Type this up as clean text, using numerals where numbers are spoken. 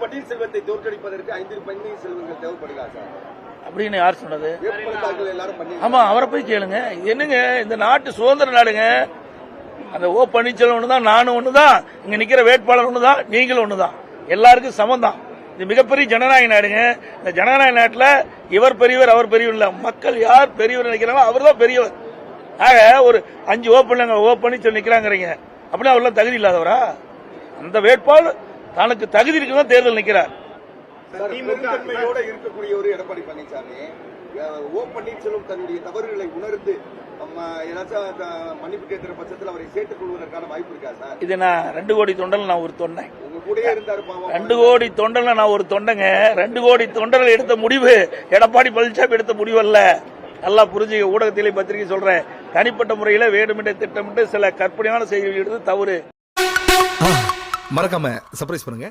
பன்னீர்செல்வத்தை தோற்கடிப்பதற்கு 5 பன்னீர்செல்வங்கள் தேவைப்படுதா சார் அப்படின்னு யார் சொன்னது? எல்லாரும் ஆமா, அவரை போய் கேளுங்க. என்னங்க இந்த நாட்டு சுதந்திர நாடுங்க. அந்த ஓ பன்னீர்செல்வம் ஒண்ணுதான், நானும் ஒண்ணுதான், இங்க நிக்கிற வேட்பாளர் ஒண்ணுதான், நீங்களும் ஒண்ணுதான், எல்லாருக்கும் சமம் தான். இது மிகப்பெரிய ஜனநாயக நாடுங்க. இந்த ஜனநாயக நாட்டுல இவர் பெரியவர் அவர் பெரியவர் இல்ல, மக்கள் யார் பெரியவர் நினைக்கிறாங்களோ அவர் தான் பெரியவர். ஆக ஒரு 5 ஓ பன்னீர்செல்வம் நிக்கிறாங்கிறீங்க, அப்படின்னா அவர்லாம் தகுதி இல்லாதவரா? அந்த வேட்பாளர் தனக்கு தகுதி இருக்குதான் தேர்தல் நிக்கிறார். பெருந்தன்மையோட இருக்கக்கூடிய ஒரு எடப்பாடி பழனிசாமி ஓ பன்னீர்செல்வம் தன்னுடைய தவறுகளை உணர்ந்து ஏதாச்சும் மன்னிப்பு கேட்கிற பட்சத்தில் அவரை சேர்த்துக் கொள்வதற்கான வாய்ப்பு இருக்கா சார்? இது நான் 2 கோடி தொண்டல் நான் ஒரு தொண்டன், உங்க கூடயே இருந்தாரு. 2 கோடி தொண்டல் நான் ஒரு தொண்டங்க. 2 கோடி தொண்டர்கள் எடுத்த முடிவு எடப்பாடி பழனிசாமி எடுத்த முடிவு அல்ல. நல்லா புரிஞ்சுக்க. ஊடகத்திலே பத்திரிகை சொல்றேன், தனிப்பட்ட முறையில வேண்டுமென்றே திட்டமிட்டு சில கற்பனையான செய்திகள் எடுத்து தவறு. மறக்காம சர்ப்ரைஸ் பண்ணுங்க.